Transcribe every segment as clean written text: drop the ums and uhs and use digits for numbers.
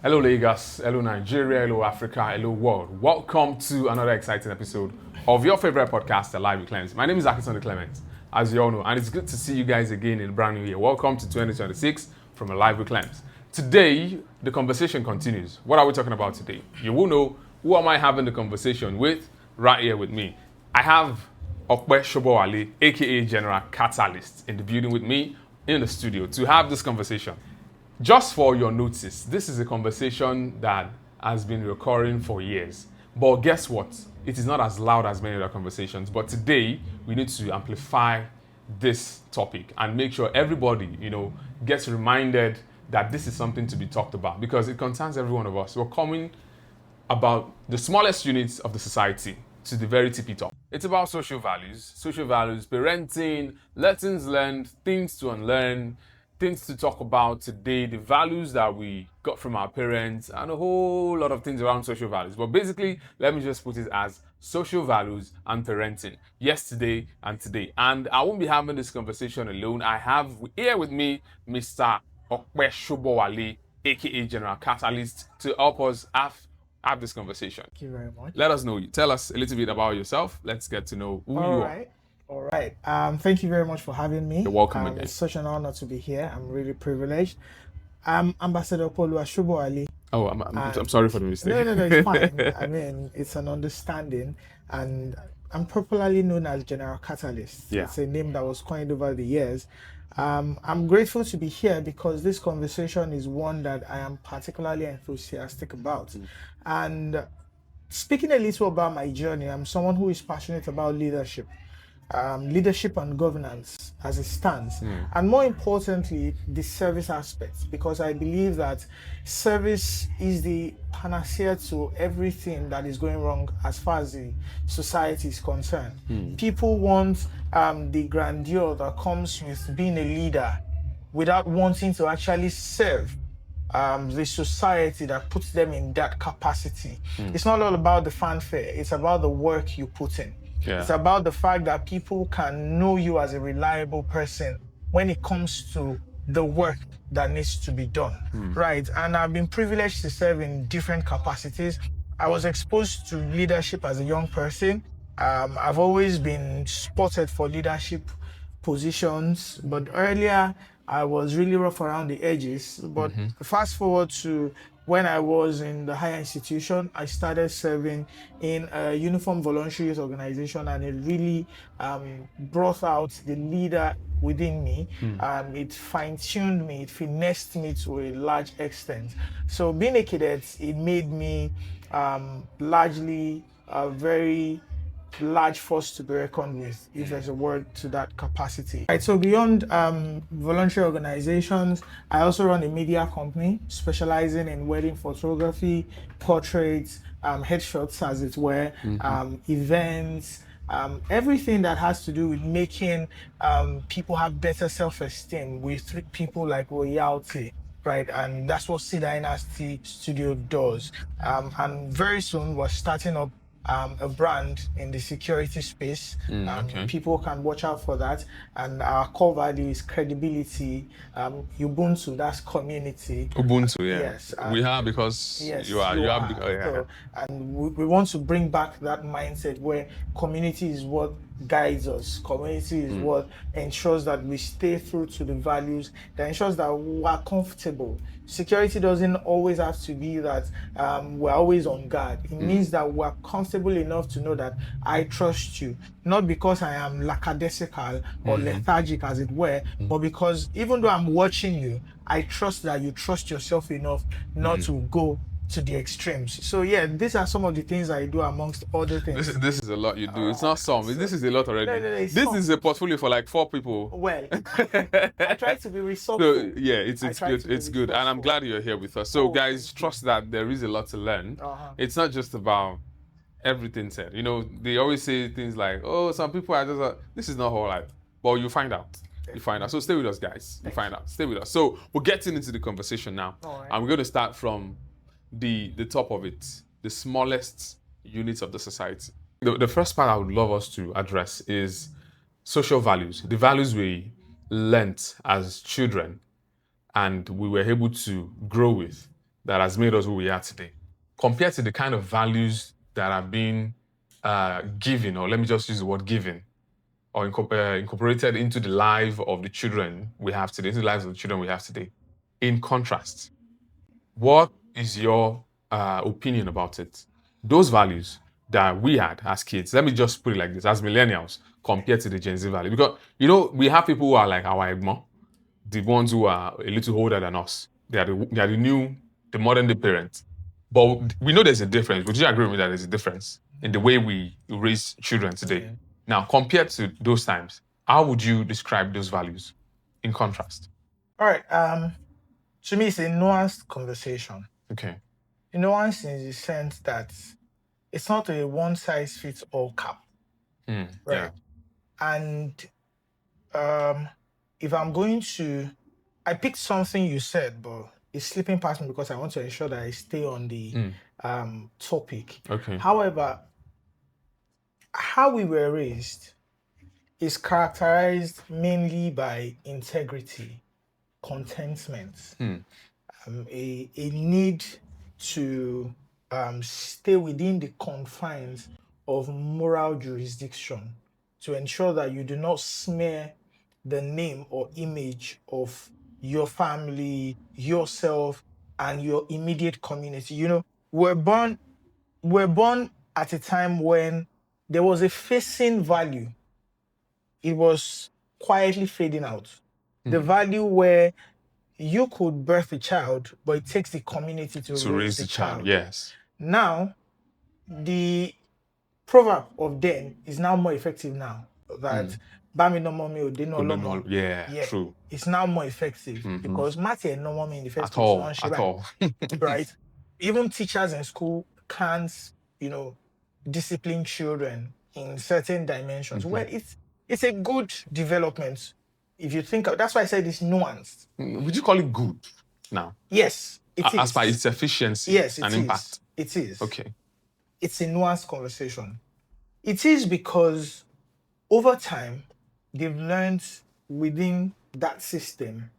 Hello Lagos, hello Nigeria, hello Africa, hello world. Welcome to another exciting episode of your favorite podcast, Alive with Clemens. My name is Akiton Clement, as you all know, and it's good to see you guys again in a brand new year. Welcome to 2026 from Alive with Clemens. Today, the conversation continues. What are we talking about today? You will know who am I having the conversation with right here with me. I have Okpe Shobowale, aka General Catalyst, in the building with me in the studio to have this conversation. Just for your notice, this is a conversation that has been recurring for years. But guess what? It is not as loud as many other conversations. But today, we need to amplify this topic and make sure everybody, gets reminded that this is something to be talked about because it concerns every one of us. We're coming about the smallest units of the society to the very tippy top. It's about social values, parenting, lessons learned, things to unlearn, things to talk about today, the values that we got from our parents, and a whole lot of things around social values. But basically, let me just put it as social values and parenting, yesterday and today. And I won't be having this conversation alone. I have here with me Mr. Okpe Shobowale, aka General Catalyst, to help us have this conversation. Thank you very much. Let us know you. Tell us a little bit about yourself. Let's get to know who you are. All right. Thank you very much for having me. You're welcome again. It's such an honor to be here. I'm really privileged. I'm Ambassador Oluwa Shobowale. Oh, I'm sorry for the mistake. No, it's fine. I mean, it's an understanding, and I'm popularly known as General Catalyst. Yeah. It's a name that was coined over the years. I'm grateful to be here because this conversation is one that I am particularly enthusiastic about. And speaking a little about my journey, I'm someone who is passionate about leadership. Leadership and governance as it stands, and more importantly, the service aspect, because I believe that service is the panacea to everything that is going wrong as far as the society is concerned. People want the grandeur that comes with being a leader without wanting to actually serve the society that puts them in that capacity. It's not all about the fanfare, it's about the work you put in. Yeah. It's about the fact that people can know you as a reliable person when it comes to the work that needs to be done, right? And I've been privileged to serve in different capacities. I was exposed to leadership as a young person. I've always been spotted for leadership positions, but earlier I was really rough around the edges. But fast forward to when I was in the higher institution, I started serving in a uniform voluntary youth organization, and it really brought out the leader within me. It fine-tuned me, it finessed me to a large extent. So being a cadet, it made me largely a very large force to be reckoned with, if there's a word to that capacity. Right, so beyond voluntary organizations, I also run a media company specializing in wedding photography, portraits, headshots as it were, events, everything that has to do with making people have better self-esteem. We treat people like royalty. Right, and that's what C Dynasty Studio does. And very soon we're starting up a brand in the security space. People can watch out for that. And our core value is credibility. Ubuntu, that's community. Ubuntu, yeah. Yes. We have because Yes, you are. So, and we want to bring back that mindset where community is what guides us. Community is what ensures that we stay true to the values, that ensures that we are comfortable. Security doesn't always have to be that we're always on guard. It means that we're comfortable enough to know that I trust you, not because I am lackadaisical or lethargic as it were, but because even though I'm watching you, I trust that you trust yourself enough not to go to the extremes. So yeah, these are some of the things I do amongst other things. This is a lot you do. It's not some. This is a lot already. No, this some. is a portfolio for like 4 people. Well, I try to be resourceful. So yeah, it's good. It's good, and I'm glad you're here with us. So guys, trust that there is a lot to learn. It's not just about everything said. They always say things like, "Oh, some people are just." This is not whole life. Well, you find out. You find out. So stay with us, guys. You find out. Stay with us. So we're getting into the conversation now, and we're going to start from the top of it, the smallest units of the society. The first part I would love us to address is social values, the values we learnt as children and we were able to grow with that has made us who we are today, compared to the kind of values that are being given, or let me just use the word given, or incorporated into the life of the children we have today, into the lives of the children we have today. In contrast, what is your opinion about it? Those values that we had as kids, let me just put it like this, as millennials, compared to the Gen Z value. Because, we have people who are like our Egmo, the ones who are a little older than us. They are the modern day parents. But we know there's a difference. Would you agree with me that there's a difference in the way we raise children today? Yeah. Now, compared to those times, how would you describe those values in contrast? All right. To me, it's a nuanced conversation. Okay. Nuanced in the sense that it's not a one-size-fits-all cap. Right. Yeah. And if I'm going to, I picked something you said, but it's slipping past me because I want to ensure that I stay on the topic. Okay. However, how we were raised is characterized mainly by integrity, contentment, a need to stay within the confines of moral jurisdiction to ensure that you do not smear the name or image of your family, yourself, and your immediate community. We're born at a time when there was a facing value. It was quietly fading out. The value where you could birth a child, but it takes the community to raise the child. Yes. Now, the proverb of then is now more effective now. That Bami no mommy or no lomo. Yeah, true. It's now more effective because Mati no mommy in the first place. At all. Right? Even teachers in school can't, discipline children in certain dimensions. Well, it's a good development. If you think that's why I said it's nuanced. Would you call it good now? Yes, it is. As per its efficiency and impact. It is. Okay. It's a nuanced conversation. It is because over time, they've learned within that system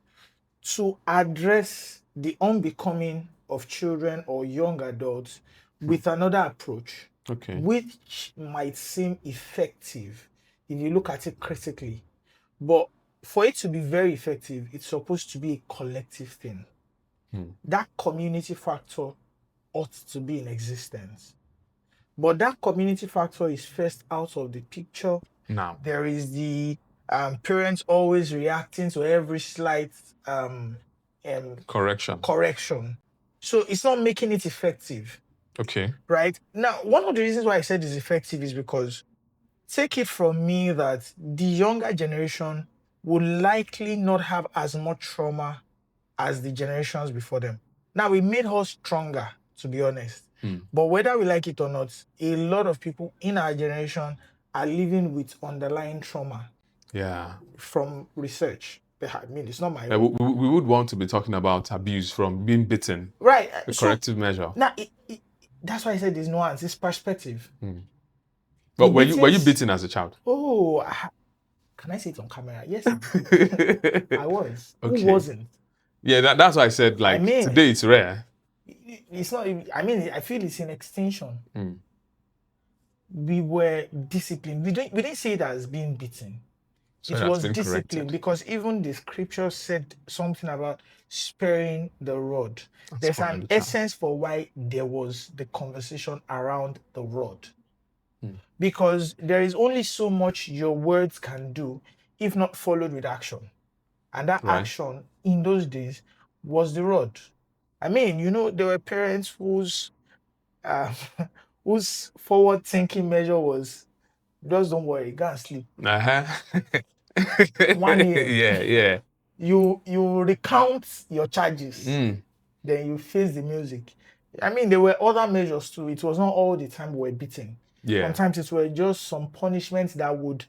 to address the unbecoming of children or young adults with another approach, which might seem effective if you look at it critically. But for it to be very effective, it's supposed to be a collective thing. That community factor ought to be in existence. But that community factor is first out of the picture. Now, there is the parents always reacting to every slight correction. So it's not making it effective. Okay. Right? Now, one of the reasons why I said it's effective is because take it from me that the younger generation would likely not have as much trauma as the generations before them. Now, it made us stronger, to be honest. But whether we like it or not, a lot of people in our generation are living with underlying trauma. Yeah. From research. I mean, it's not my we would want to be talking about abuse from being bitten. Right. The corrective measure. Now, that's why I said there's nuance. It's perspective. But were you bitten as a child? Oh, can I say it on camera? Yes, I was. Okay. Who wasn't? Yeah, that's why I said, today it's rare. It's not, I feel it's an extension. We were disciplined. We didn't say it as being beaten. So it was discipline because even the scripture said something about sparing the rod. There's an essence for why there was the conversation around the rod. Because there is only so much your words can do if not followed with action. And that action in those days was the rod. I mean, there were parents whose forward-thinking measure was, just don't worry, go and sleep. 1 year. Yeah. You recount your charges, then you face the music. I mean, there were other measures too. It was not all the time we were beating. Yeah. Sometimes it were just some punishments that would,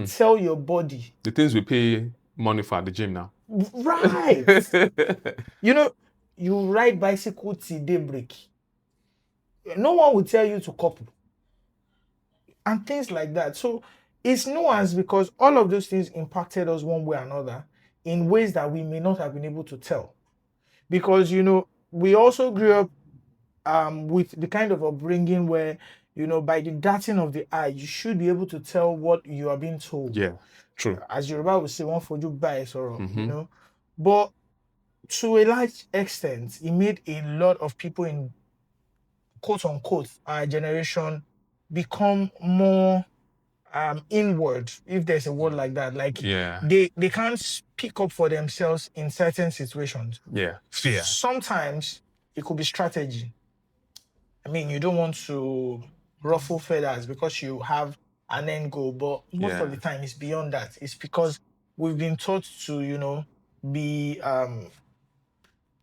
tell your body. The things we pay money for at the gym now. Right. You ride bicycle till daybreak. No one will tell you to couple. And things like that. So it's nuanced because all of those things impacted us one way or another in ways that we may not have been able to tell. Because, we also grew up with the kind of upbringing where, by the darting of the eye, you should be able to tell what you are being told. Yeah, true. As Yoruba would say, one for you bias or Mhm. But to a large extent, it made a lot of people in quote unquote our generation become more inward, if there's a word like that. Like Yeah, they can't speak up for themselves in certain situations. yeah. Fear. Sometimes it could be strategy. I mean, you don't want to ruffle feathers because you have an end goal, but most of Yeah. the time it's beyond that. It's because we've been taught to, be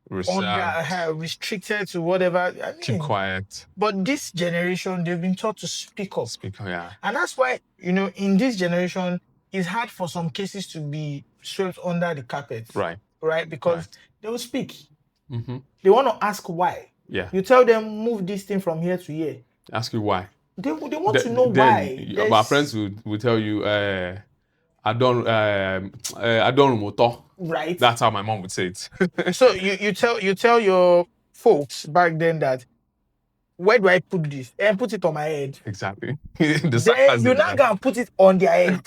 Reserved. restricted to whatever. I Keep mean, quiet. but this generation, they've been taught to speak up. Speak. Yeah. And that's why, in this generation, it's hard for some cases to be swept under the carpet. Right. Right? Because Right. they will speak. Mm-hmm. They want to ask why. Yeah. You tell them, move this thing from here to here. Ask you why. They want to know Then why. my friends would tell you, I don't motor. Right. That's how my mom would say it. So you tell your folks back then that, where do I put this? And put it on my head. Exactly. Then you now go and put it on their head.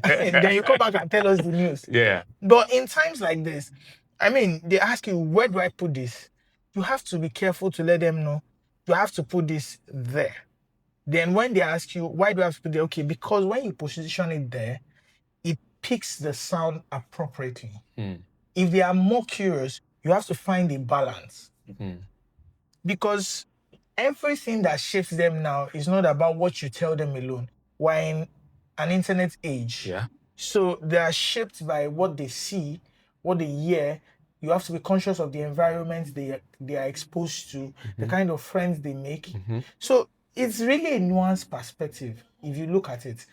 And then you come back and tell us the news. Yeah. But in times like this, I mean, they ask you, where do I put this? You have to be careful to let them know. You have to put this there. Then when they ask you, why do I have to put it there? Okay, because when you position it there, it picks the sound appropriately. If they are more curious, you have to find a balance. Because everything that shapes them now is not about what you tell them alone. We're in an internet age. Yeah. So they are shaped by what they see, what they hear. You have to be conscious of the environment they are exposed to, the kind of friends they make. So it's really a nuanced perspective if you look at it.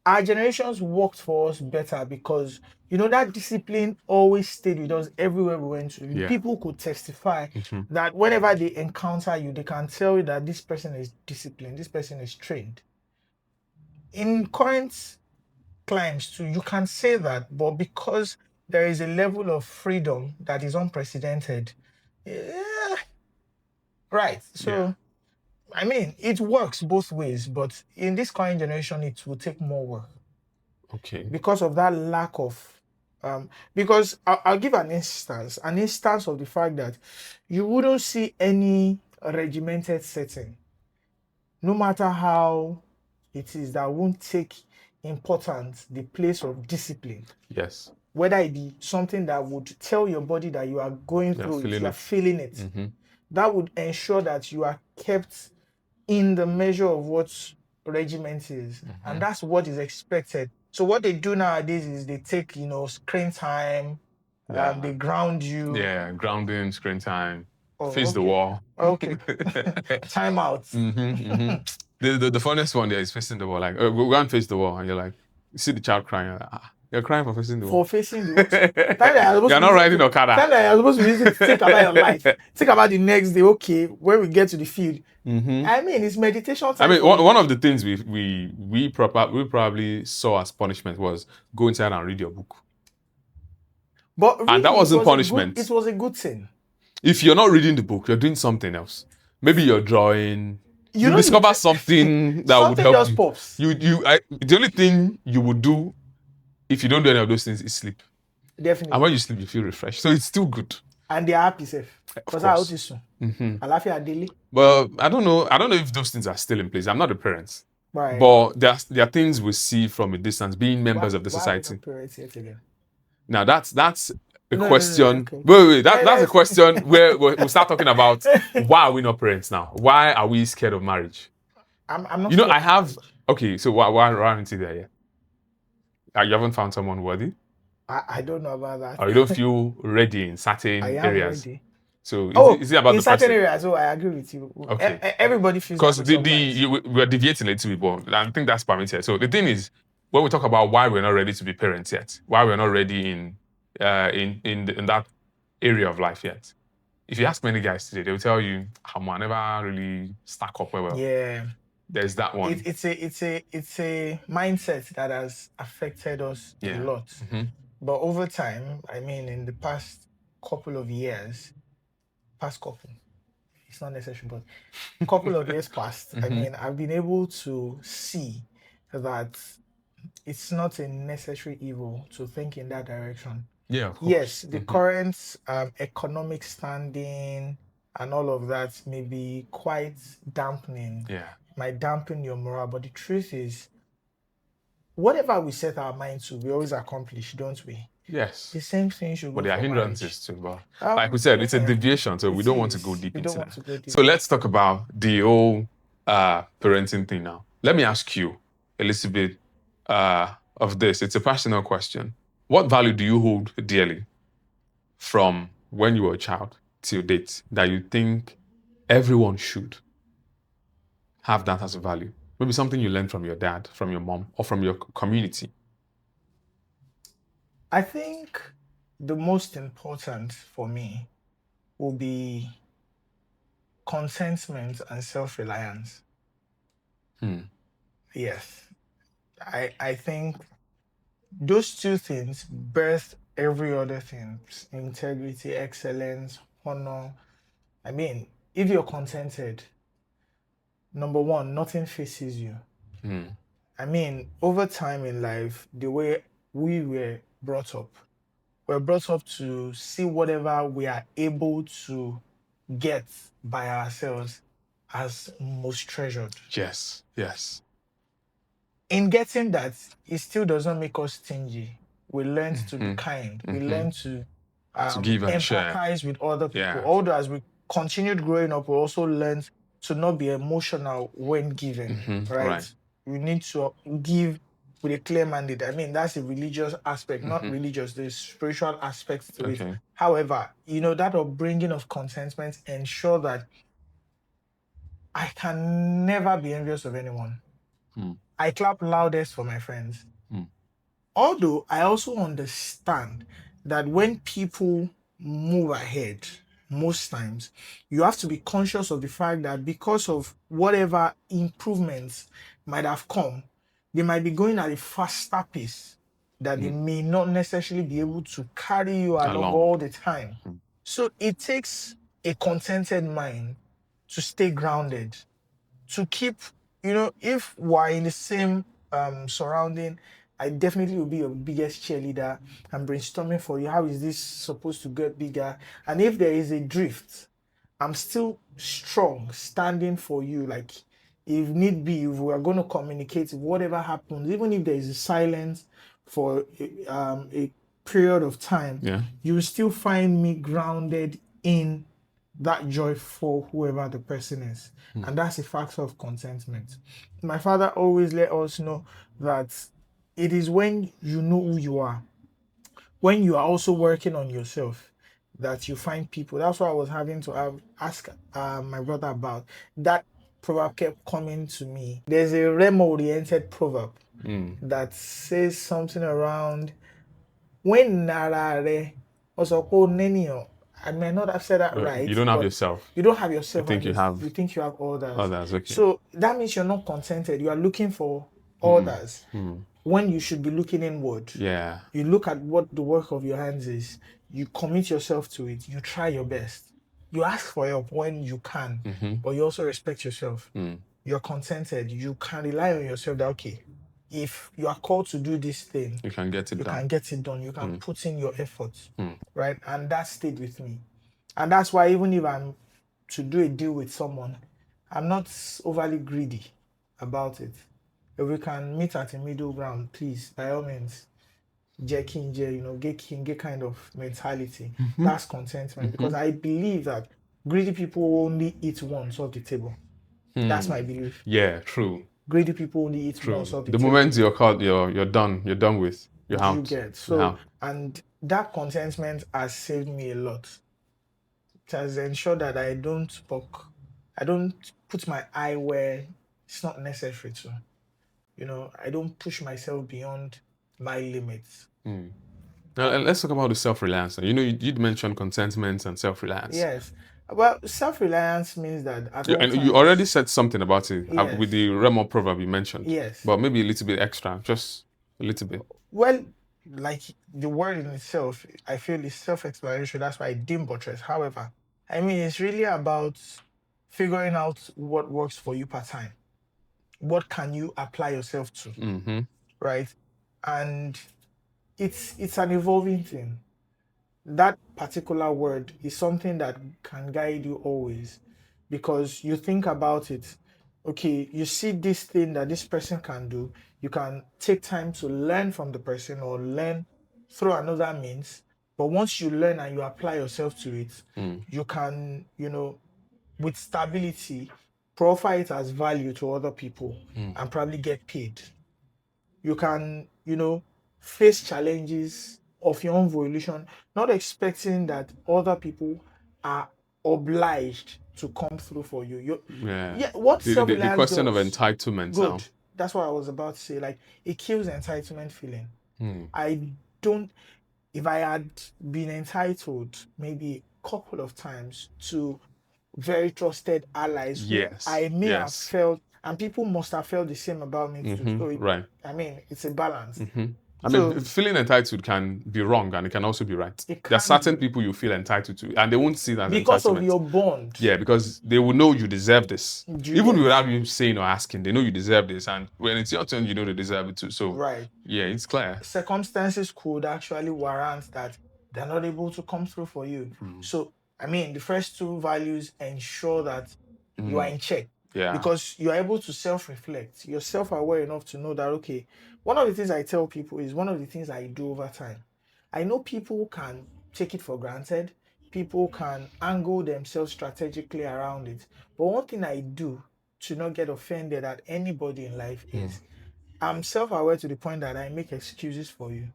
Our generations worked for us better because, that discipline always stayed with us everywhere we went to. Yeah. People could testify that whenever they encounter you, they can tell you that this person is disciplined, this person is trained. In current climes too, you can say that, but because there is a level of freedom that is unprecedented, right? So, Yeah. I mean, it works both ways, but in this current generation, it will take more work Okay. because of that lack of. Because I'll give an instance of the fact that you wouldn't see any regimented setting, no matter how it is, that won't take important the place of discipline. Yes. Whether it be something that would tell your body that you are going through it, you are feeling it. That would ensure that you are kept in the measure of what regiment is. And that's what is expected. So what they do nowadays is they take, screen time, they ground you. Yeah, grounding, screen time, face okay. the wall. Okay. Time out. The funniest one there is facing the wall. Like, go and face the wall, and you're like, you see the child crying. You're like, you're crying for facing the wall. For facing the wall. You're not riding Okada. Time that you're supposed to use it to think about your life. Think about the next day. Okay, when we get to the field. I mean, it's meditation time. I mean, one of the things we probably saw as punishment was go inside and read your book. But really, and that wasn't punishment. It was a good thing. If you're not reading the book, you're doing something else. Maybe you're drawing. You discover something that would help just you. Pops. The only thing you would do if you don't do any of those things is sleep. Definitely. And when you sleep, you feel refreshed. So it's still good. And they're happy, safe. Because I noticed so. Daily. Well, I don't know if those things are still in place. I'm not a parent. Right. But there are things we see from a distance, being members of the society. Now that's a question. Okay. Wait. That's a question where we'll start talking about why are we not parents now? Why are we scared of marriage? I'm not. I have. Okay, so why aren't you there yet? You haven't found someone worthy? I don't know about that. Or you don't feel ready in certain areas? Ready. So is it about in the certain person? areas? Oh, I agree with you. Okay. Everybody feels because that we're deviating a little bit, but I think that's permitted. So the thing is, when we talk about why we're not ready to be parents yet, why we're not ready in that area of life yet, if you ask many guys today, they'll tell you, I never really stuck up well. Yeah. There's that one. It's a mindset that has affected us a lot. But over time, I mean, in the past couple of years, past couple, it's not necessary, but a couple of years past, I mean, I've been able to see that it's not a necessary evil to think in that direction. Yeah, of course. Yes, the current economic standing and all of that may be quite dampening, Yeah. might dampen your morale, but the truth is, whatever we set our mind to, we always accomplish, don't we? Yes. The same thing should go But there are for hindrances too. But marriage. like we said, it's a Yeah, deviation, so we it don't want to is. go deep We into don't want that. to go deep. So let's talk about the whole parenting thing now. Let me ask you a little bit of this. It's a personal question. What value do you hold dearly from when you were a child till date that you think everyone should have that as a value? Maybe something you learned from your dad, from your mom, or from your community. I think the most important for me will be contentment and self-reliance. Yes. I think those two things birth every other thing. Integrity, excellence, honor. I mean, if you're contented, number one, nothing faces you. I mean, over time in life, the way we were brought up, we're brought up to see whatever we are able to get by ourselves as most treasured. Yes, yes. In getting that, it still doesn't make us stingy. We learn to be kind. We learn to give and share. empathize with other people. Yeah. Although as we continued growing up, we also learned to not be emotional when giving, right? We need to give with a clear mandate. I mean, that's a religious aspect, not religious, there's spiritual aspects to it. However, you know, that upbringing of contentment ensure that I can never be envious of anyone. I clap loudest for my friends. Although I also understand that when people move ahead, most times, you have to be conscious of the fact that because of whatever improvements might have come, they might be going at a faster pace that they may not necessarily be able to carry you along all the time. So it takes a contented mind to stay grounded, to keep, you know, if we're in the same surrounding, I definitely will be your biggest cheerleader and brainstorming for you. How is this supposed to get bigger? And if there is a drift, I'm still strong, standing for you. Like, if need be, if we are going to communicate, whatever happens, even if there is a silence for a period of time, you will still find me grounded in that joy for whoever the person is. And that's a factor of contentment. My father always let us know that it is when you know who you are, when you are also working on yourself, that you find people. That's what I was having to ask my brother about. That proverb kept coming to me. There's a Remo-oriented proverb that says something around, when narare osoko nenio. I may not have said that right. You don't have yourself. You don't have yourself. You think you have others. Others, okay. So that means you're not contented. You are looking for others when you should be looking inward. Yeah. You look at what the work of your hands is. You commit yourself to it. You try your best. You ask for help when you can, but you also respect yourself. You're contented. You can rely on yourself that, okay, if you are called to do this thing, you can get it done. You can get it done. You can put in your efforts, right? And that stayed with me. And that's why even if I'm to do a deal with someone, I'm not overly greedy about it. If we can meet at a middle ground, please, by all means, get kind of mentality. That's contentment. Because I believe that greedy people only eat once off the table. That's my belief. Yeah, true. Greedy people only eat once off the table. The moment you're caught, you're done. You're done with. You're out. You get so, and that contentment has saved me a lot. It has ensured that I don't put my eye where it's not necessary to. You know, I don't push myself beyond my limits. Now, let's talk about the self-reliance. You know, you'd mentioned contentment and self-reliance. Yes. Well, self-reliance means that you already said something about it with the Remo proverb you mentioned. Yes. But maybe a little bit extra, just a little bit. Well, like the word in itself, I feel is self-explanatory. That's why I didn't buttress. However, I mean, it's really about figuring out what works for you part time. What can you apply yourself to, Mm-hmm. right? And it's an evolving thing. That particular word is something that can guide you always, because you think about it. Okay, you see this thing that this person can do, you can take time to learn from the person or learn through another means. But once you learn and you apply yourself to it, you can, with stability, proffer it as value to other people and probably get paid. You can, face challenges of your own volition, not expecting that other people are obliged to come through for you. Yeah. Yeah, what The self-reliance question of does, entitlement now. good. That's what I was about to say. Like, it kills entitlement feeling. Hmm. I don't, if I had been entitled maybe a couple of times to very trusted allies who Yes. I may have Yes. felt, and people must have felt the same about me too. So Right. I mean, it's a balance. I So mean, feeling entitled can be wrong and it can also be right. it There are can certain be people you feel entitled to, and they won't see that as because of entitlement. your bond. Yeah, because they will know you deserve this. You Even get- without you saying or asking, they know you deserve this. And when it's your turn, you know they deserve it too. So, Right. yeah, it's clear. Circumstances could actually warrant that they're not able to come through for you. So, I mean, the first two values ensure that you are in check. Yeah. Because you're able to self-reflect. You're self-aware enough to know that, okay, one of the things I tell people is one of the things I do over time. I know people can take it for granted. People can angle themselves strategically around it. But one thing I do to not get offended at anybody in life is I'm self-aware to the point that I make excuses for you.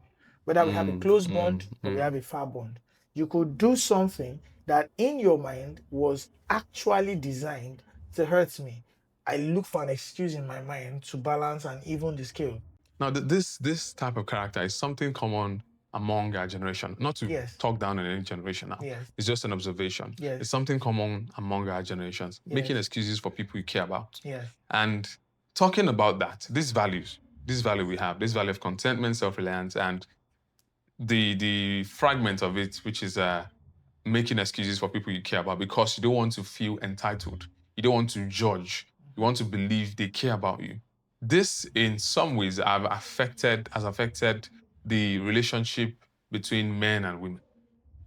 Whether we have a close bond or we have a far bond. You could do something that in your mind was actually designed to hurt me. I look for an excuse in my mind to balance and even the scale. Now, this type of character is something common among our generation. Not to Yes. talk down on any generation now. Yes. It's just an observation. Yes. It's something common among our generations. Making Yes. excuses for people you care about. Yes. And talking about that, these values, this value we have, this value of contentment, self-reliance, and the fragment of it, which is making excuses for people you care about because you don't want to feel entitled. You don't want to judge. You want to believe they care about you. This, in some ways, has affected the relationship between men and women.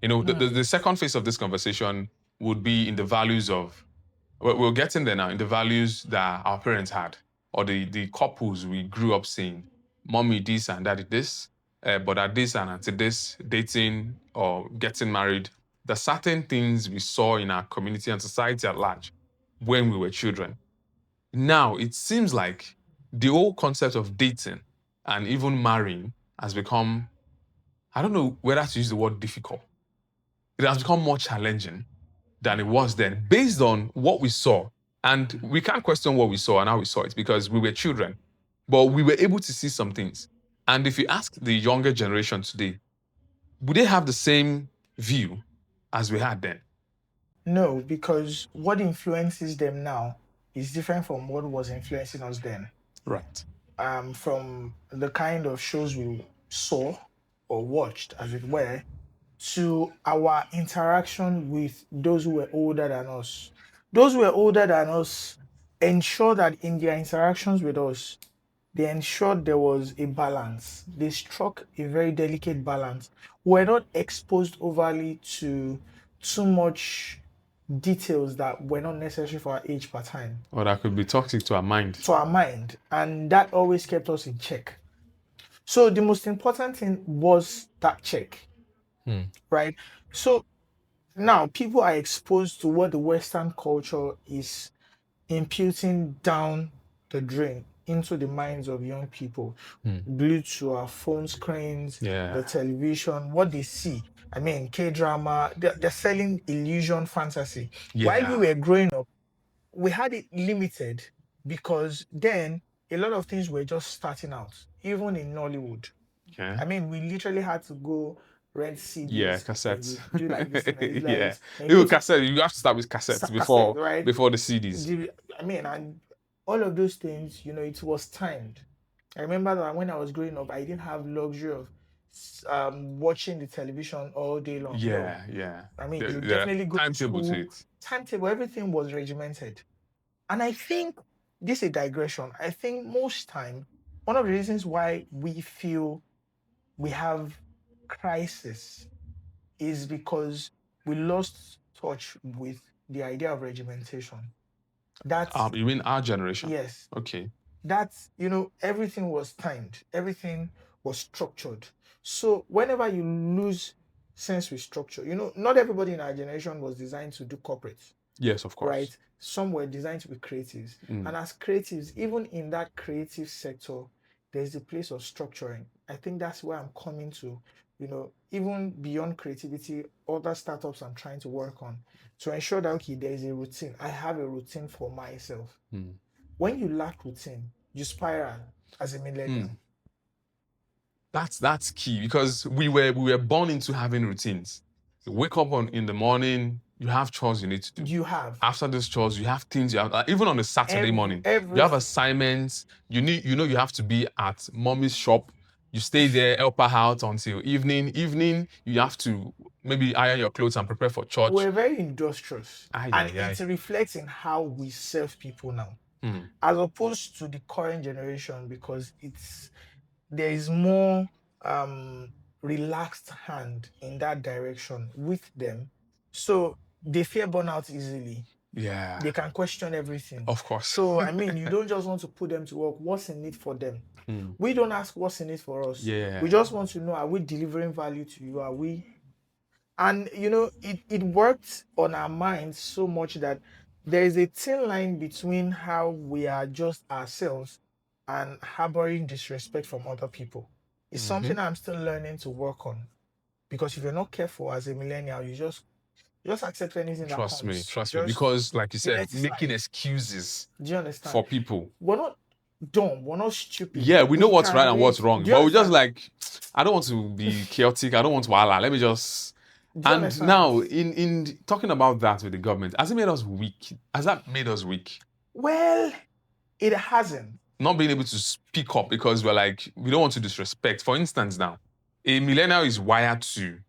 You know, the second phase of this conversation would be in the values of, we're getting there now, in the values that our parents had, or the couples we grew up seeing. Mommy this and daddy this, brother this and auntie this, dating or getting married. The certain things we saw in our community and society at large when we were children. Now, it seems like the whole concept of dating and even marrying has become, I don't know whether to use the word difficult. It has become more challenging than it was then, based on what we saw. And we can't question what we saw and how we saw it because we were children, but we were able to see some things. And if you ask the younger generation today, would they have the same view as we had then? No, because what influences them now is different from what was influencing us then. Right. From the kind of shows we saw or watched, as it were, to our interaction with those who were older than us. Those who were older than us ensure that in their interactions with us, they ensured there was a balance. They struck a very delicate balance. We're not exposed overly to too much details that were not necessary for our age per time. Or that could be toxic to our mind. To our mind. And that always kept us in check. So the most important thing was that check. Right? So now people are exposed to what the Western culture is imputing down the drain into the minds of young people, glued to our phone screens, the television, what they see. I mean, K-drama, they're selling illusion fantasy. While we were growing up, we had it limited because then a lot of things were just starting out, even in Nollywood. Okay. I mean, we literally had to go rent CDs. Yeah, cassettes. Do like this. Like, Yeah. like, Even cassette, you have to start with cassettes before right? before the CDs. I mean, and all of those things, it was timed. I remember that when I was growing up, I didn't have luxury of watching the television all day long. No. Yeah. I mean, you The definitely go to timetable to school, it. timetable, everything was regimented. And I think this is a digression. I think most time, one of the reasons why we feel we have crisis is because we lost touch with the idea of regimentation. That's You mean our generation? yes. Okay. That's, everything was timed, everything was structured. So whenever you lose sense with structure, not everybody in our generation was designed to do corporate, Yes, of course. right? Some were designed to be creatives. Mm. And as creatives, even in that creative sector, there's a place of structuring. I think that's where I'm coming to, even beyond creativity, other startups I'm trying to work on to ensure that, okay, there is a routine. I have a routine for myself. Mm. When you lack routine, you spiral as a millennial. That's key, because we were born into having routines. You wake up in the morning, you have chores you need to do. You have After those chores, you have things you have. Even on a Saturday morning, you have everything. assignments. You have to be at mommy's shop. You stay there, help her out until evening. Evening, you have to maybe iron your clothes and prepare for church. We're very industrious, Aye, and aye, aye. it reflects in how we serve people now, Mm. as opposed to the current generation, because there is more relaxed hand in that direction with them, so they fear burnout easily. Yeah, They can question everything. of course. So I mean, you don't just want to put them to work. What's in it for them? Mm. We don't ask what's in it for us. Yeah. We just want to know, are we delivering value to you? Are we? And it worked on our minds so much that there is a thin line between how we are just ourselves and harboring disrespect from other people. It's something I'm still learning to work on, because if you're not careful as a millennial, you just accept anything that comes. Trust me, because like you said, let it making slide. excuses Do you understand? for people. We're not dumb. We're not stupid. Yeah, we know what's can right and what's read. wrong, Do you but we just understand? I don't want to be chaotic. I don't want to wala. Let me just. Do you And understand? now, in talking about that with the government, has it made us weak? Has that made us weak? Well, it hasn't. Not being able to speak up because we don't want to disrespect. For instance, now, a millennial is wired to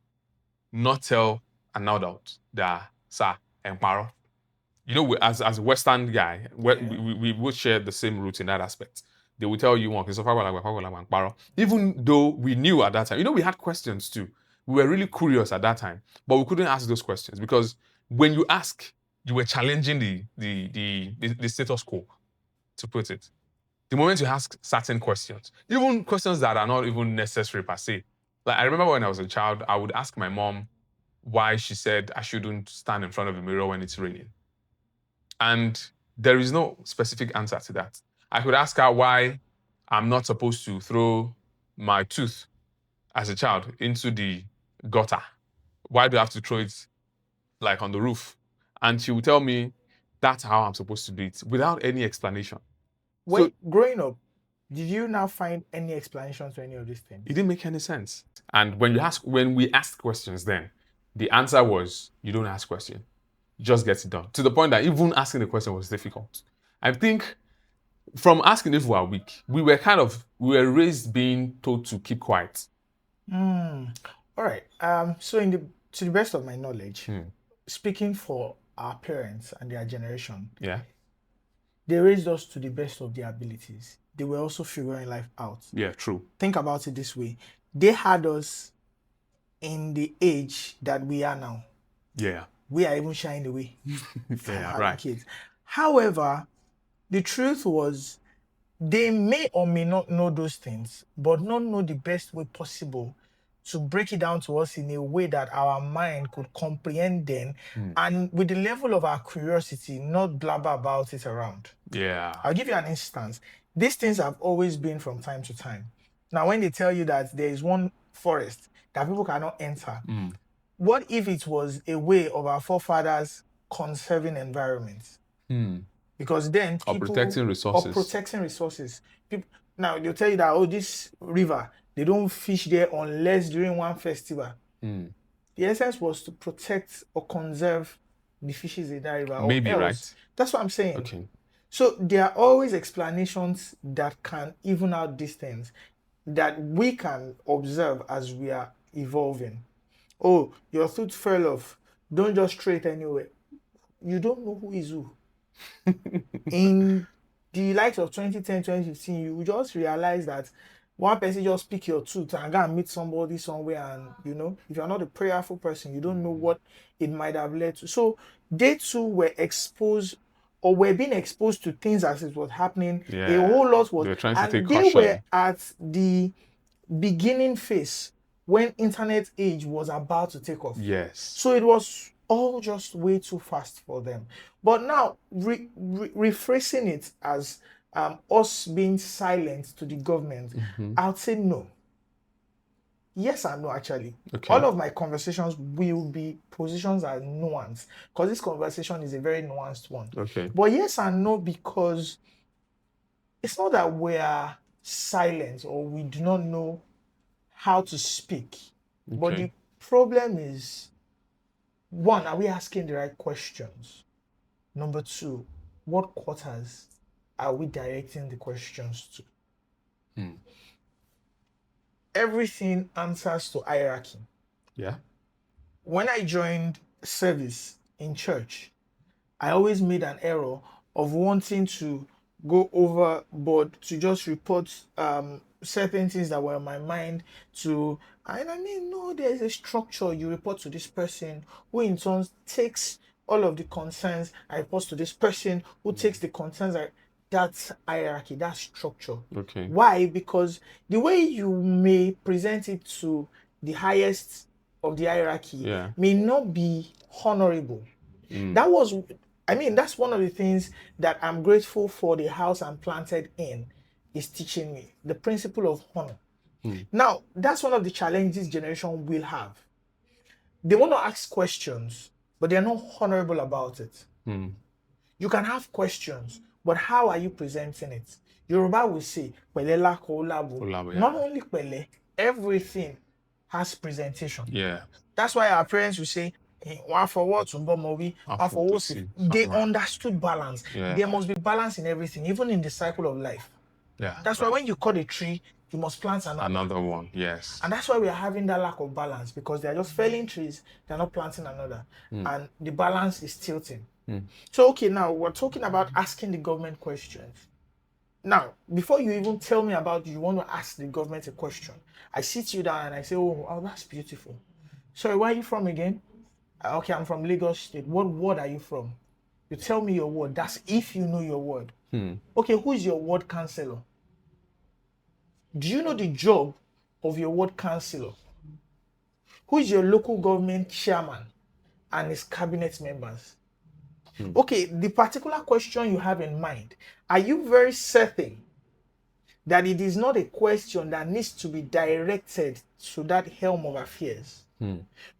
not tell an adult that, sir, emparo. As a Western guy, we would share the same root in that aspect. They will tell you one, even though we knew at that time. We had questions too. We were really curious at that time, but we couldn't ask those questions because when you ask, you were challenging the status quo, to put it. The moment you ask certain questions, even questions that are not even necessary per se. Like I remember when I was a child, I would ask my mom why she said I shouldn't stand in front of a mirror when it's raining. And there is no specific answer to that. I could ask her why I'm not supposed to throw my tooth as a child into the gutter. Why do I have to throw it on the roof? And she would tell me that's how I'm supposed to do it without any explanation. Growing up, did you now find any explanations to any of these things? It didn't make any sense. And when we asked questions then, the answer was, you don't ask questions. Just get it done. To the point that even asking the question was difficult. I think from asking if we are weak, we were raised being told to keep quiet. All right. So to the best of my knowledge, speaking for our parents and their generation, they raised us to the best of their abilities. They were also figuring life out. Yeah, true. Think about it this way. They had us in the age that we are now. Yeah. We are even shying away from Yeah, having right. kids. However, the truth was, they may or may not know those things, but not know the best way possible to break it down to us in a way that our mind could comprehend them, and with the level of our curiosity, not blabber about it around. Yeah. I'll give you an instance. These things have always been from time to time. Now, when they tell you that there is one forest that people cannot enter, what if it was a way of our forefathers conserving environments? Because then people... Or protecting resources. Now, they'll tell you that, this river, they don't fish there unless during one festival. The essence was to protect or conserve the fishes in that river. Maybe, or else. right? That's what I'm saying. Okay. So there are always explanations that can even out these things. that we can observe as we are evolving. Oh, your tooth fell off. Don't just throw it anywhere. You don't know who is who. In the likes of 2010, 2015, you just realize that one person just pick your tooth and go and meet somebody somewhere, and you know, if you're not a prayerful person, you don't know what it might have led to. So they too were exposed, or were being exposed to things as it was happening. Yeah. A whole lot was, They were trying to and take they caution. were at the beginning phase when internet age was about to take off. Yes. So it was all just way too fast for them. But now, rephrasing it as us being silent to the government, I'll say no. Yes and no, actually. Okay. All of my conversations will be positions as nuanced, because this conversation is a very nuanced one. Okay. But yes and no, because it's not that we are silent or we do not know how to speak. But the problem is, one, are we asking the right questions? Number two, what quarters are we directing the questions to? Everything answers to hierarchy. Yeah. When I joined service in church, I always made an error of wanting to go overboard to just report certain things that were in my mind to, and I mean, no, there's a structure. You report to this person who in turn takes all of the concerns. I report to this person who takes the concerns. That's hierarchy, that's structure. Okay. Why? Because the way you may present it to the highest of the hierarchy may not be honorable. That was, I mean, that's one of the things that I'm grateful for the house I'm planted in is teaching me, the principle of honor. Now, that's one of the challenges generation will have. They want to ask questions, but they're not honorable about it. You can have questions, but how are you presenting it? Yoruba will say, "Pẹ̀lẹ́ lako olabo." Not only pẹ̀lẹ́, everything has presentation. Yeah. That's why our parents will say, one for what, they understood balance. Yeah. There must be balance in everything, even in the cycle of life. Yeah. That's why when you cut a tree, you must plant another one. Yes. And that's why we are having that lack of balance, because they are just felling trees, they're not planting another. And the balance is tilting. So, okay, now we're talking about asking the government questions. Now, before you even tell me about you want to ask the government a question, I sit you down and I say, oh, that's beautiful. Sorry, where are you from again? Okay, I'm from Lagos State. What ward are you from? You tell me your ward. That's if you know your ward. Okay, who is your ward councillor? Do you know the job of your ward councillor? Who is your local government chairman and his cabinet members? Okay, the particular question you have in mind, are you very certain that it is not a question that needs to be directed to that helm of affairs?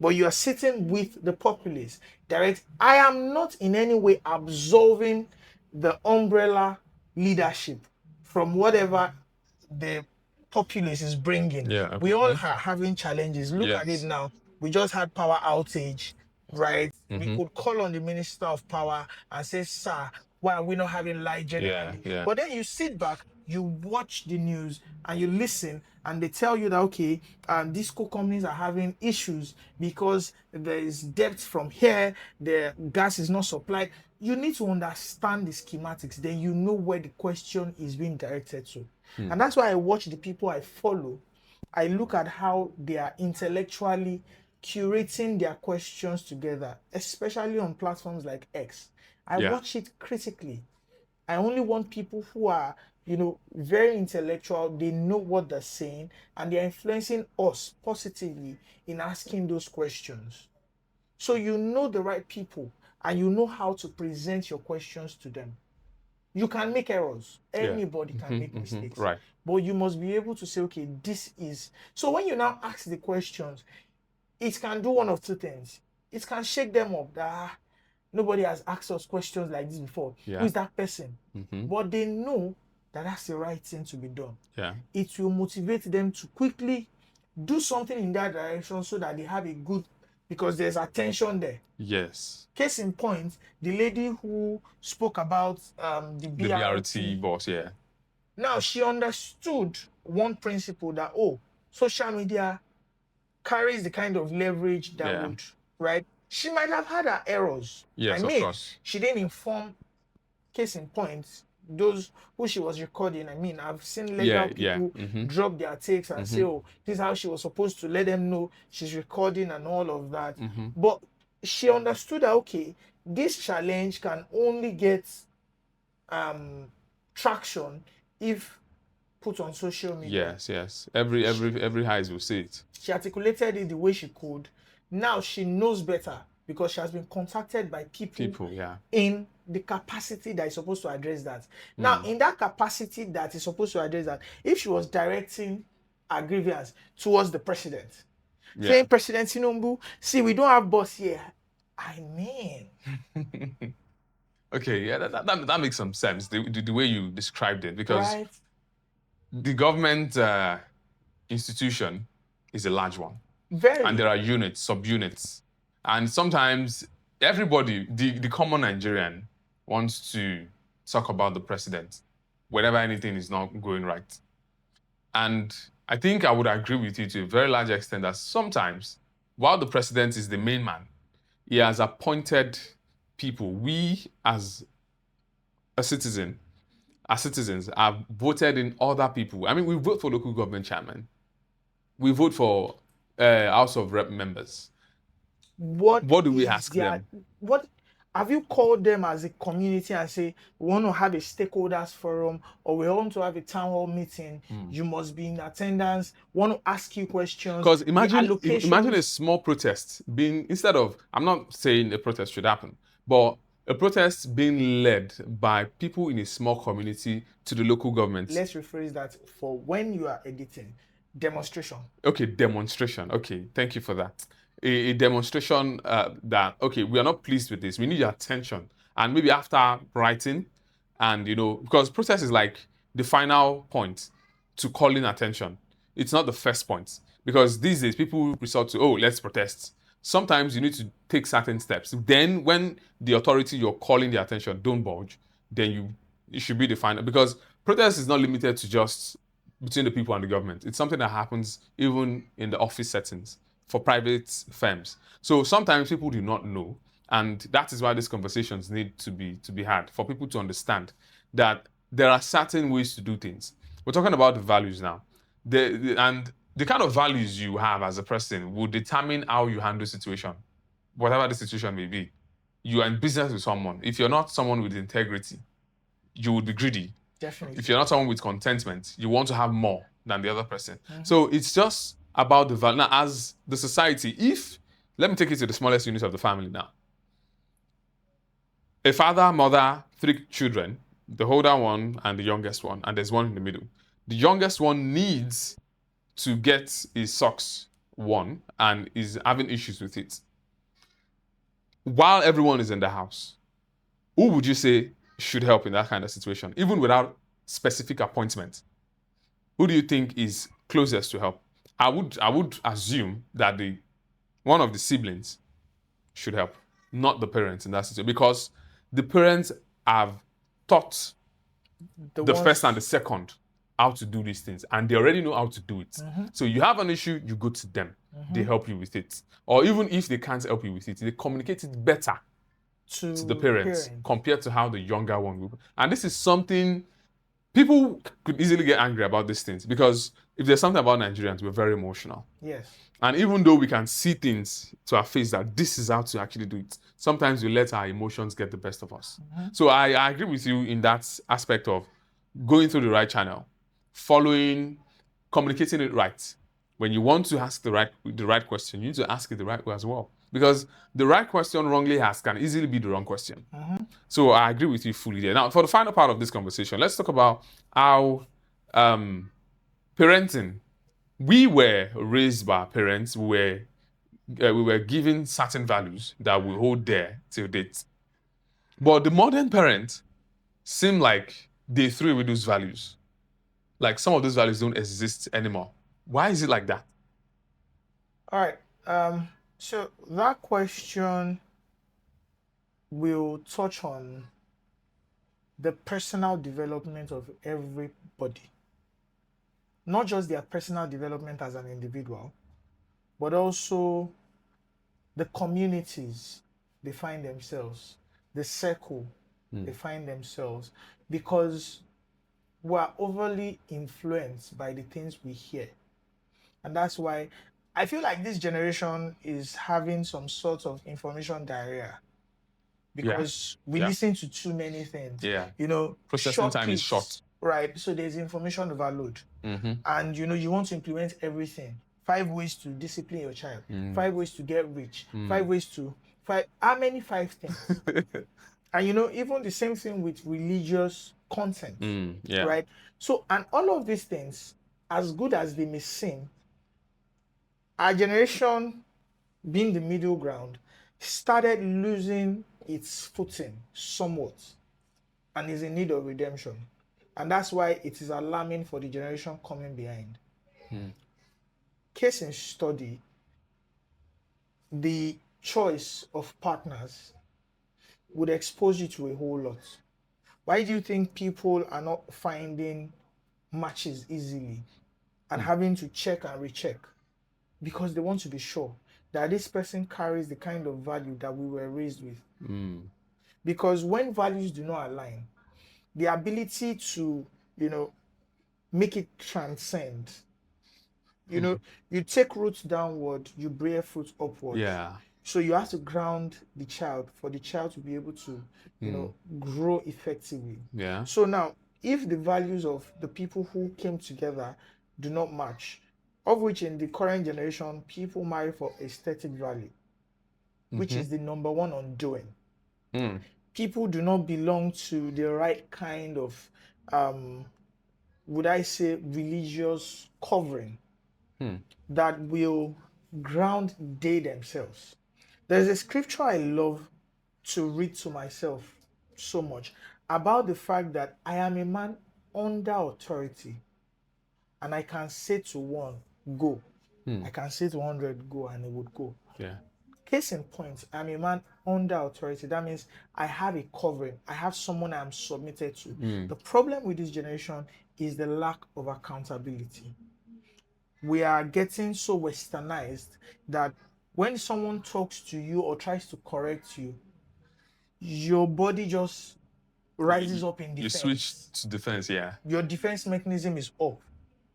But you are sitting with the populace. Direct. I am not in any way absolving the umbrella leadership from whatever the populace is bringing. Yeah, we all are having challenges. Look at it now. We just had power outage, right? We could call on the Minister of Power and say, sir, why are we not having light generally? But then you sit back, you watch the news and you listen, and they tell you that, okay, these coal companies are having issues because there is debt from here, the gas is not supplied. You need to understand the schematics, then you know where the question is being directed to. And that's why I watch the people I follow. I look at how they are intellectually curating their questions together, especially on platforms like X. I watch it critically. I only want people who are, very intellectual. They know what they're saying, and they're influencing us positively in asking those questions. So you know the right people, and you know how to present your questions to them. You can make errors. Anybody can make mistakes. Right. But you must be able to say, okay, this is... So when you now ask the questions, it can do one of two things. It can shake them up that nobody has asked us questions like this before. Who is that person? But they know that that's the right thing to be done. It will motivate them to quickly do something in that direction so that they have a good... Because there's attention there. Yes. Case in point, the lady who spoke about the BRT boss, Now she understood one principle that, oh, social media carries the kind of leverage that Yeah. would, right? She might have had her errors. I Yes, of mean, course. she didn't inform, case in point, those who she was recording. I mean, I've seen legal Yeah, yeah. people Mm-hmm. drop their takes and say, Mm-hmm. oh, this is how she was supposed to let them know she's recording and all of that. Mm-hmm. But she understood that, okay, this challenge can only get traction if put on social media. Yes, yes. Every eyes will see it. She articulated it the way she could. Now she knows better because she has been contacted by people Yeah. in the capacity that is supposed to address that. Now, in that capacity that is supposed to address that, if she was directing her grievance towards the president, saying, President Tinubu, see, we don't have boss here. I mean, Okay, yeah, that makes some sense, the way you described it, because right? the government institution is a large one. Very. And there are units, subunits. And sometimes everybody, the common Nigerian, wants to talk about the president whenever anything is not going right. And I think I would agree with you to a very large extent that sometimes, while the president is the main man, he has appointed people. We, as a citizen, as citizens, have voted in other people. I mean, we vote for local government chairman. We vote for House of Rep members. What do we ask them? What have you called them as a community and say, we want to have a stakeholders forum or we want to have a town hall meeting? You must be in attendance. Want to ask you questions. Because imagine a small protest being, instead of, I'm not saying a protest should happen, but a protest being led by people in a small community to the local government. Let's rephrase that for when you are editing. Demonstration. Okay, demonstration. Okay, thank you for that. A demonstration that, okay, we are not pleased with this. We need your attention. And maybe after writing, and, because protest is like the final point to calling attention. It's not the first point. Because these days, people resort to, oh, let's protest. Sometimes you need to take certain steps. Then when the authority you're calling the attention don't budge, then it should be the final. Because protest is not limited to just between the people and the government. It's something that happens even in the office settings for private firms. So sometimes people do not know, and that is why these conversations need to be had for people to understand that there are certain ways to do things. We're talking about the values now, and the kind of values you have as a person will determine how you handle situation, whatever the situation may be. You are in business with someone. If you're not someone with integrity, you would be greedy. Definitely. If you're not someone with contentment, you want to have more than the other person. So it's just about the value. Now, as the society, let me take it to the smallest unit of the family now. A father, mother, 3 children, the older one and the youngest one, and there's one in the middle. The youngest one needs to get his socks worn and is having issues with it. While everyone is in the house, who would you say should help in that kind of situation, even without specific appointment? Who do you think is closest to help? I would assume that one of the siblings should help, not the parents in that situation, because the parents have taught the first and the second how to do these things, and they already know how to do it. So you have an issue, you go to them. They help you with it. Or even if they can't help you with it, they communicate it better to the parents compared to how the younger one will. And this is something people could easily get angry about these things, because if there's something about Nigerians, we're very emotional. Yes. And even though we can see things to our face that this is how to actually do it, sometimes we let our emotions get the best of us. So I agree with you in that aspect of going through the right channel, communicating it right. When you want to ask the right question, you need to ask it the right way as well. Because the right question wrongly asked can easily be the wrong question. So I agree with you fully there. Now, for the final part of this conversation, let's talk about how parenting. We were raised by our parents. We were given certain values that we hold dear till date. But the modern parents seem like they threw away those values. Like some of those values don't exist anymore. Why is it like that? All right. So that question will touch on the personal development of everybody. Not just their personal development as an individual, but also the communities they find themselves, the circle they find themselves, because we're overly influenced by the things we hear. And that's why I feel like this generation is having some sort of information diarrhea, because we Yeah. listen to too many things. Yeah. You know, Processing time is clips, short. right? So there's information overload. And you know, you want to implement everything. 5 ways to discipline your child, 5 ways to get rich, 5 ways to how many 5 things? And you know, even the same thing with religious content, Yeah. right? So, and all of these things, as good as they may seem, our generation, being the middle ground, started losing its footing somewhat and is in need of redemption. And that's why it is alarming for the generation coming behind. Case in study, the choice of partners would expose you to a whole lot. Why do you think people are not finding matches easily and having to check and recheck? Because they want to be sure that this person carries the kind of value that we were raised with. Because when values do not align, the ability to, you know, make it transcend, you know, you take roots downward, you bear fruit upward. Yeah. So you have to ground the child for the child to be able to, you know, grow effectively. Yeah. So now, if the values of the people who came together do not match, of which in the current generation, people marry for aesthetic value, which is the number one undoing. People do not belong to the right kind of, would I say, religious covering that will ground they themselves. There's a scripture I love to read to myself so much about the fact that I am a man under authority, and I can say to one, go. I can say to 100, go, and it would go. Yeah. Case in point, I'm a man under authority. That means I have a covering. I have someone I'm submitted to. The problem with this generation is the lack of accountability. We are getting so westernized that when someone talks to you or tries to correct you, your body just rises up in You defense. switch to defense, yeah. Your defense mechanism is up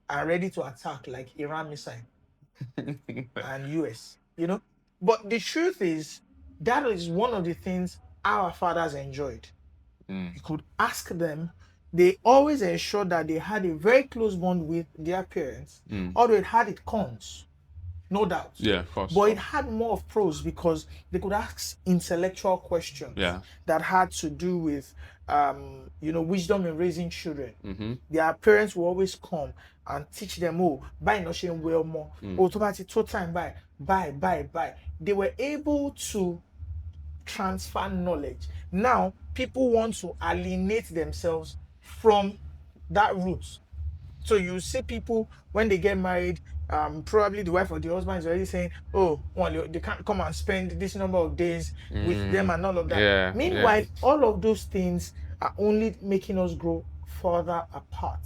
and ready to attack, like Iran missile and US, you know. But the truth is, that is one of the things our fathers enjoyed. You could ask them, they always ensured that they had a very close bond with their parents, although it had its cons, no doubt. Yeah, of course. But it had more of pros because they could ask intellectual questions that had to do with, you know, wisdom in raising children. Their parents will always come and teach them, oh, buy nothing well more. Oh, to time, buy. They were able to transfer knowledge. Now, people want to alienate themselves from that root. So you see people, when they get married, probably the wife or the husband is already saying, oh, well, they can't come and spend this number of days with them and all of that. Yeah, Meanwhile, all of those things are only making us grow further apart.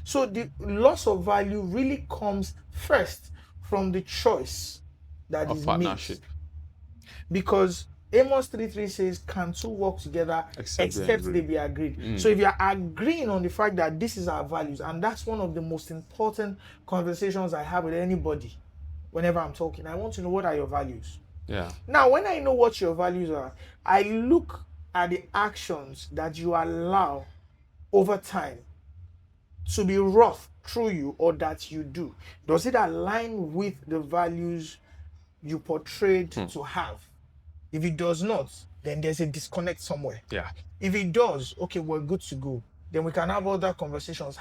So the loss of value really comes first from the choice that Of is partnership. made. Because Amos 3:3 says, can two work together except they be agreed? So if you are agreeing on the fact that this is our values, and that's one of the most important conversations I have with anybody whenever I'm talking, I want to know, what are your values? Yeah. Now, when I know what your values are, I look at the actions that you allow over time to be wrought through you, or that you do. Does it align with the values you portrayed to have? If it does not, then there's a disconnect somewhere. Yeah. If it does, okay, we're good to go. Then we can have other conversations.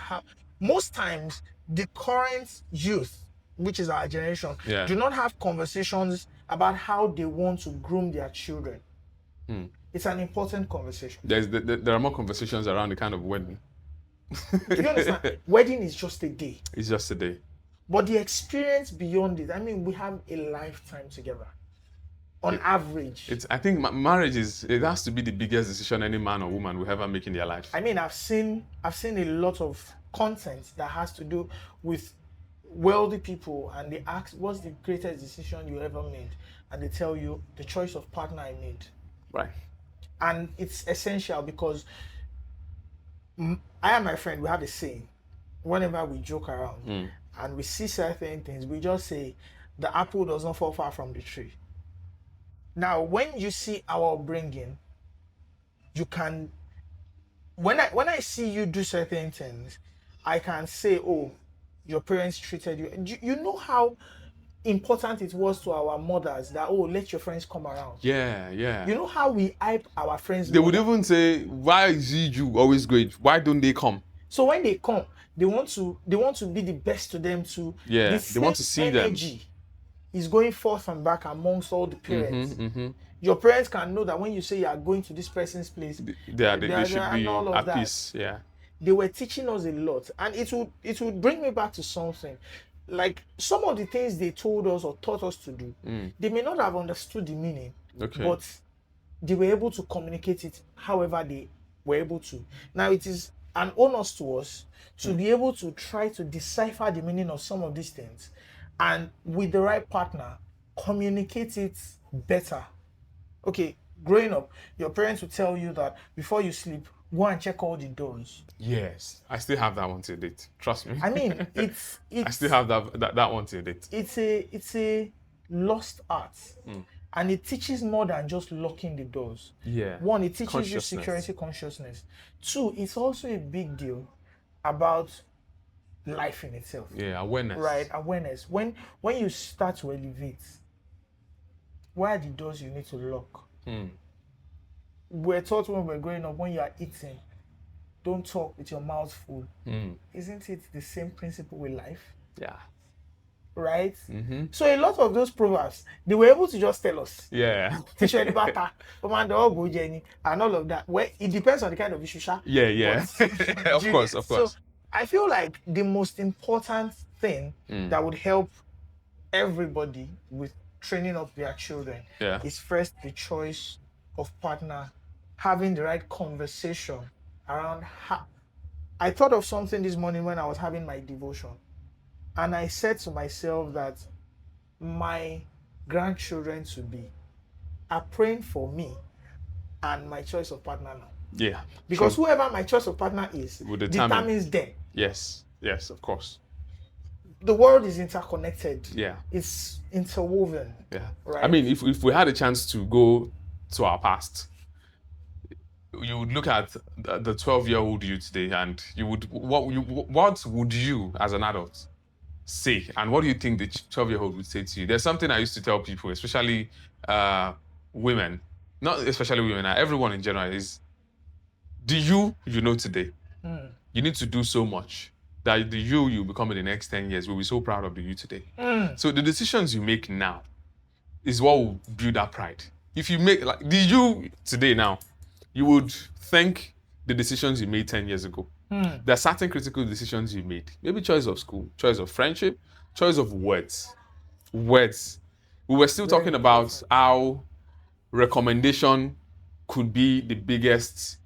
Most times, the current youth, which is our generation, do not have conversations about how they want to groom their children. It's an important conversation. There are more conversations around the kind of wedding. Do you understand? Wedding is just a day. It's just a day. But the experience beyond it, I mean, we have a lifetime together. on average. I think marriage it has to be the biggest decision any man or woman will ever make in their life. I mean, I've seen a lot of content that has to do with wealthy people, and they ask, "What's the greatest decision you ever made?" And they tell you the choice of partner I made. Right. And it's essential because I and my friend, we have a saying. Whenever we joke around and we see certain things, we just say, "The apple does not fall far from the tree." Now, when you see our upbringing, you can. When I see you do certain things, I can say, "Oh, your parents treated you." You know how important it was to our mothers that, "Oh, let your friends come around." Yeah, yeah. You know how we hype our friends. They would even say, "Why is you always going? Why don't they come?" So when they come, they want to be the best to them too. Yeah, they want to see them. Energy is going forth and back amongst all the parents. Your parents can know that when you say you are going to this person's place, they should be at peace. Yeah. They were teaching us a lot, and it would bring me back to something. Like some of the things they told us or taught us to do, they may not have understood the meaning, but they were able to communicate it however they were able to. Now it is an onus to us to be able to try to decipher the meaning of some of these things, and with the right partner, communicate it better. Okay, growing up, your parents will tell you that before you sleep, go and check all the doors. Yes, I still have that one till date. Trust me. I mean, it's I still have that one till date. It's a lost art, and it teaches more than just locking the doors. Yeah. One, it teaches you security consciousness. Two, it's also a big deal about life in itself. Yeah, awareness. Right, awareness. When you start to elevate, where are the doors you need to lock? We're taught when we're growing up, when you are eating, don't talk with your mouth full. Isn't it the same principle with life? Yeah. Right? So a lot of those proverbs, they were able to just tell us. Yeah. And all of that. Well, it depends on the kind of issue. Yeah. Of course. So I feel like the most important thing that would help everybody with training up their children is first the choice of partner, having the right conversation around I thought of something this morning when I was having my devotion, and I said to myself that my grandchildren to be are praying for me and my choice of partner now. Yeah. Because whoever my choice of partner is determines them. Yes, of course. The world is interconnected. Yeah. It's interwoven. Yeah. Right? I mean, if we had a chance to go to our past, you would look at the 12-year-old you today, and what would you as an adult say, and what do you think the 12-year-old would say to you? There's something I used to tell people, especially women, not especially women, everyone in general, is the you know today. You need to do so much that the you become in the next 10 years will be so proud of the you today. So the decisions you make now is what will build that pride. If you make like the you today now, you would thank the decisions you made 10 years ago. There are certain critical decisions you made. Maybe choice of school, choice of friendship, choice of words. Words. We were still talking about how recommendation could be the biggest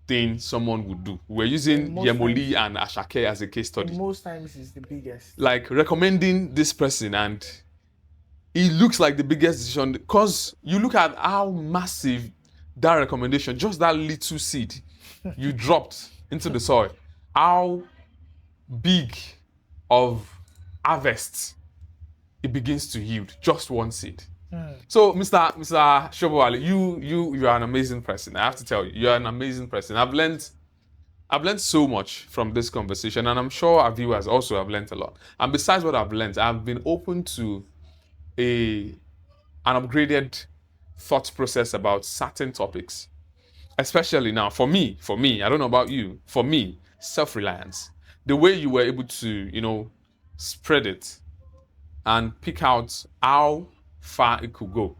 thing someone would do. We're using Yemoli and Ashake as a case study. Most times it's the biggest. Like recommending this person, and it looks like the biggest decision because you look at how massive that recommendation, just that little seed you dropped into the soil, how big of harvest it begins to yield, just one seed. So, Mr. Shobowale, you are an amazing person. I have to tell you, you are an amazing person. I've learned so much from this conversation, and I'm sure our viewers also have learned a lot. And besides what I've learned, I've been open to an upgraded thought process about certain topics. Especially now, for me, I don't know about you, for me, self-reliance. The way you were able to, spread it and pick out how far it could go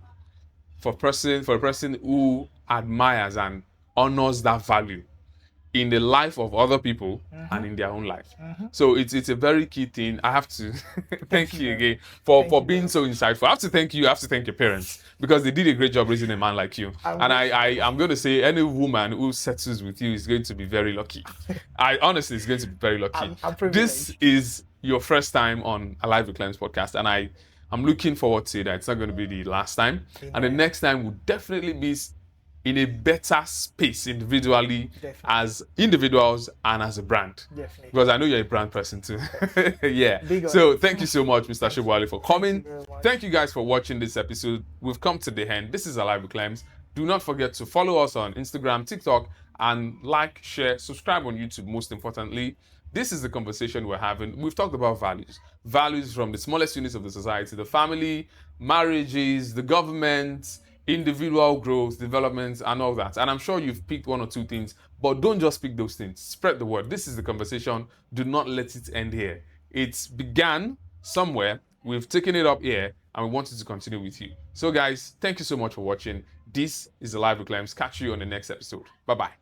for a person who admires and honors that value. in the life of other people and in their own life. So it's a very key thing. I have to thank you again for being so insightful. I have to thank you. I have to thank your parents because they did a great job raising a man like you. And I'm going to say any woman who settles with you is going to be very lucky. I honestly is going to be very lucky. I'm privileged. This is your first time on Alive with Clemens podcast, and I'm looking forward to that. It's not going to be the last time. Amen. And the next time will definitely be in a better space individually, as individuals and as a brand. Definitely. Because I know you're a brand person too. Yeah. Big So thank you so much, Mr. Shobowale, for coming. very much. Thank you guys for watching this episode. We've come to the end. This is Alive with Clems. Do not forget to follow us on Instagram, TikTok, and like, share, subscribe on YouTube, most importantly. This is the conversation we're having. We've talked about values. Values from the smallest units of the society, the family, marriages, the government, individual growth, development, and all that. And I'm sure you've picked one or two things, but don't just pick those things. Spread the word. This is the conversation. Do not let it end here. It began somewhere. We've taken it up here, and we wanted to continue with you. So guys, thank you so much for watching. This is Alive with Clems. Catch you on the next episode. Bye-bye.